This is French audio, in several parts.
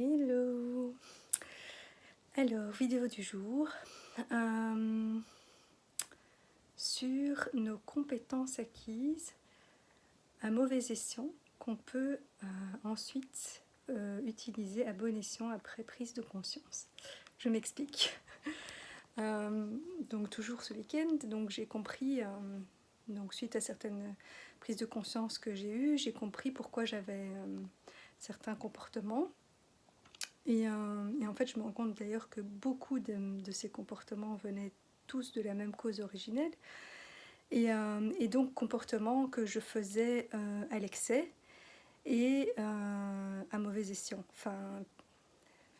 Hello. Alors, vidéo du jour sur nos compétences acquises à mauvais escient qu'on peut ensuite utiliser à bon escient après prise de conscience. Je m'explique. Donc toujours ce week-end, donc j'ai compris, donc suite à certaines prises de conscience que j'ai eues, j'ai compris pourquoi j'avais certains comportements. Et en fait, je me rends compte d'ailleurs que beaucoup de ces comportements venaient tous de la même cause originelle. Et donc, comportements que je faisais à l'excès et à mauvais escient. Enfin,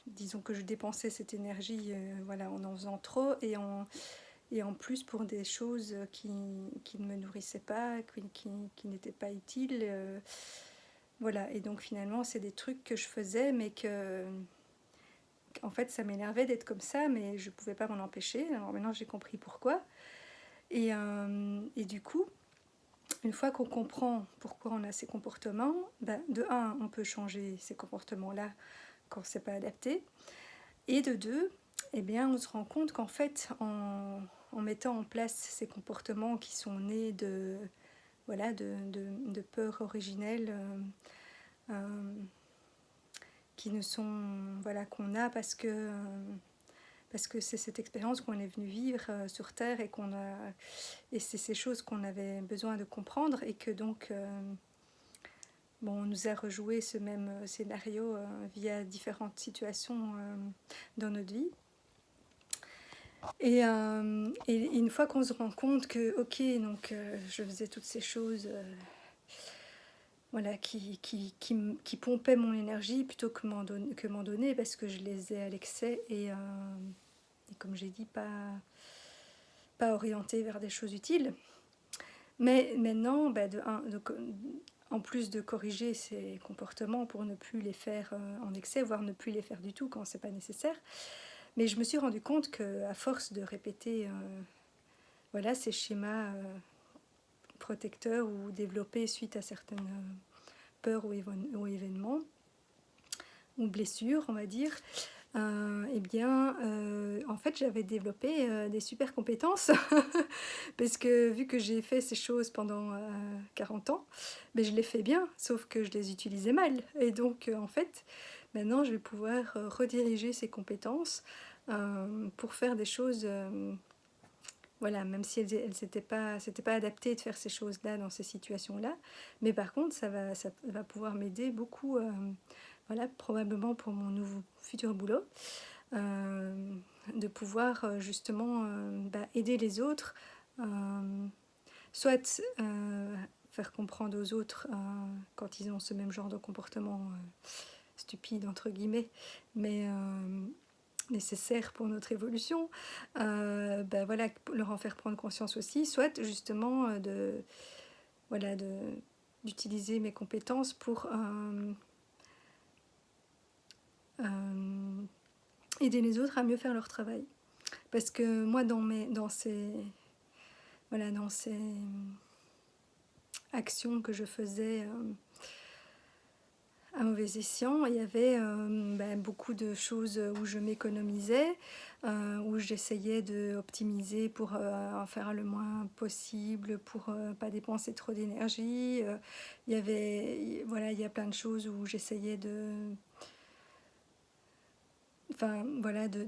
disons que je dépensais cette énergie voilà, en faisant trop et en plus pour des choses qui ne me nourrissaient pas, qui n'étaient pas utiles. Voilà, et donc finalement, c'est des trucs que je faisais, mais que... En fait, ça m'énervait d'être comme ça, mais je ne pouvais pas m'en empêcher. Alors maintenant, j'ai compris pourquoi. Et du coup, une fois qu'on comprend pourquoi on a ces comportements, ben, de un, on peut changer ces comportements-là quand c'est pas adapté. Et de deux, eh bien, on se rend compte qu'en fait, en mettant en place ces comportements qui sont nés de, voilà, de peurs originelles, qui ne sont, voilà, qu'on a parce que c'est cette expérience qu'on est venu vivre sur Terre et c'est ces choses qu'on avait besoin de comprendre et que donc bon, on nous a rejoué ce même scénario via différentes situations dans notre vie. Et une fois qu'on se rend compte que ok, donc je faisais toutes ces choses voilà, qui pompaient mon énergie plutôt que m'en donner parce que je les ai à l'excès et comme j'ai dit, pas orientées vers des choses utiles. Mais maintenant, bah en plus de corriger ces comportements pour ne plus les faire en excès, voire ne plus les faire du tout quand c'est pas nécessaire, mais je me suis rendu compte qu'à force de répéter voilà, ces schémas protecteurs ou développés suite à certaines peurs ou événements, ou blessures, on va dire, eh bien, en fait, j'avais développé des super compétences parce que vu que j'ai fait ces choses pendant 40 ans, ben, je les fais bien, sauf que je les utilisais mal. Et donc, en fait, maintenant, je vais pouvoir rediriger ces compétences pour faire des choses, voilà, même si elles n'étaient pas, c'était pas adapté de faire ces choses-là dans ces situations-là. Mais par contre, ça va pouvoir m'aider beaucoup, voilà, probablement pour mon nouveau futur boulot. De pouvoir justement aider les autres, soit faire comprendre aux autres quand ils ont ce même genre de comportement stupide entre guillemets, mais nécessaire pour notre évolution, voilà, leur en faire prendre conscience aussi, soit justement voilà, d'utiliser mes compétences pour aider les autres à mieux faire leur travail. Parce que moi, dans ces actions que je faisais à mauvais escient, il y avait beaucoup de choses où je m'économisais, où j'essayais d'optimiser pour en faire le moins possible, pour pas dépenser trop d'énergie. Il y a plein de choses où j'essayais enfin voilà, de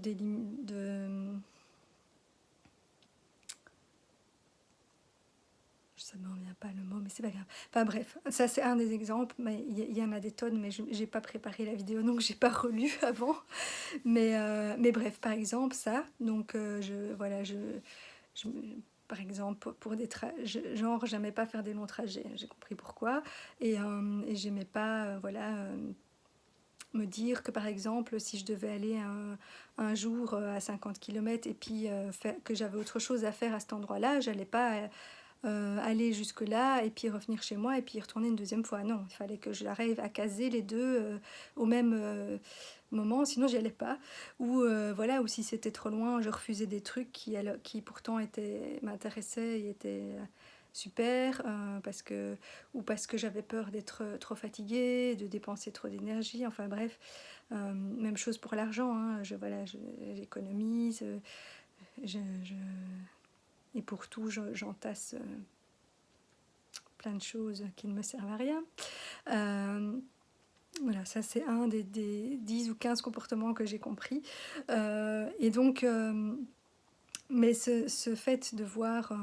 ça ne me revient pas le mot, mais c'est pas grave. Enfin bref, ça c'est un des exemples, mais il y en a des tonnes, mais j'ai pas préparé la vidéo, donc j'ai pas relu avant. Mais bref, par exemple, ça, donc par exemple, pour des genre, j'aimais pas faire des longs trajets, j'ai compris pourquoi, et j'aimais pas, me dire que par exemple, si je devais aller un jour à 50 km et puis que j'avais autre chose à faire à cet endroit-là, j'allais pas aller jusque là et puis revenir chez moi et puis y retourner une deuxième fois. Non, il fallait que j'arrive à caser les deux au même moment, sinon j'y allais pas. Ou voilà, ou si c'était trop loin, je refusais des trucs qui pourtant m'intéressaient et étaient super, ou parce que j'avais peur d'être trop fatiguée, de dépenser trop d'énergie, enfin bref, même chose pour l'argent, hein, j'économise, je, je- et pour tout j'entasse plein de choses qui ne me servent à rien. Voilà, ça c'est un des 10 ou 15 comportements que j'ai compris. Et donc, mais ce fait de voir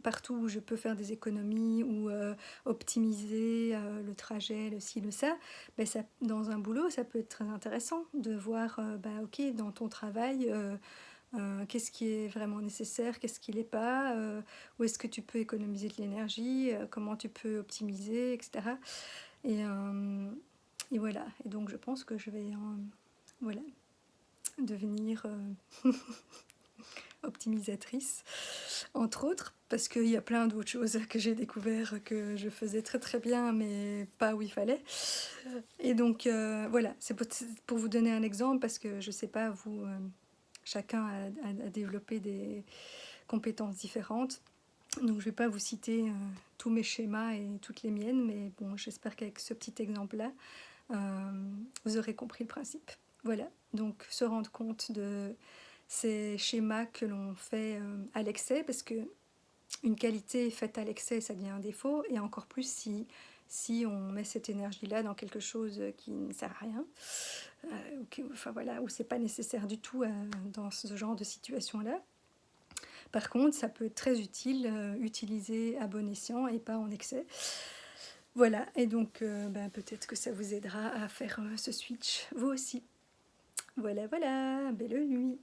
partout où je peux faire des économies ou optimiser le trajet, le ci, le ça, ben ça, dans un boulot, ça peut être très intéressant de voir, ok, dans ton travail, qu'est-ce qui est vraiment nécessaire, qu'est-ce qui l'est pas, où est-ce que tu peux économiser de l'énergie, comment tu peux optimiser, etc. Et, euh, et voilà, et donc je pense que je vais voilà, devenir optimisatrice, entre autres, parce qu'il y a plein d'autres choses que j'ai découvert que je faisais très très bien, mais pas où il fallait. Et donc voilà, c'est pour vous donner un exemple, parce que je sais pas, vous, chacun a développé des compétences différentes. Donc je vais pas vous citer tous mes schémas et toutes les miennes, mais bon, j'espère qu'avec ce petit exemple-là, vous aurez compris le principe. Voilà, donc se rendre compte de ces schémas que l'on fait à l'excès, parce que une qualité faite à l'excès, ça devient un défaut, et encore plus si on met cette énergie-là dans quelque chose qui ne sert à rien, enfin voilà, où c'est pas nécessaire du tout dans ce genre de situation-là. Par contre, ça peut être très utile, utilisé à bon escient et pas en excès. Voilà, et donc peut-être que ça vous aidera à faire ce switch, vous aussi. Voilà, voilà, belle nuit.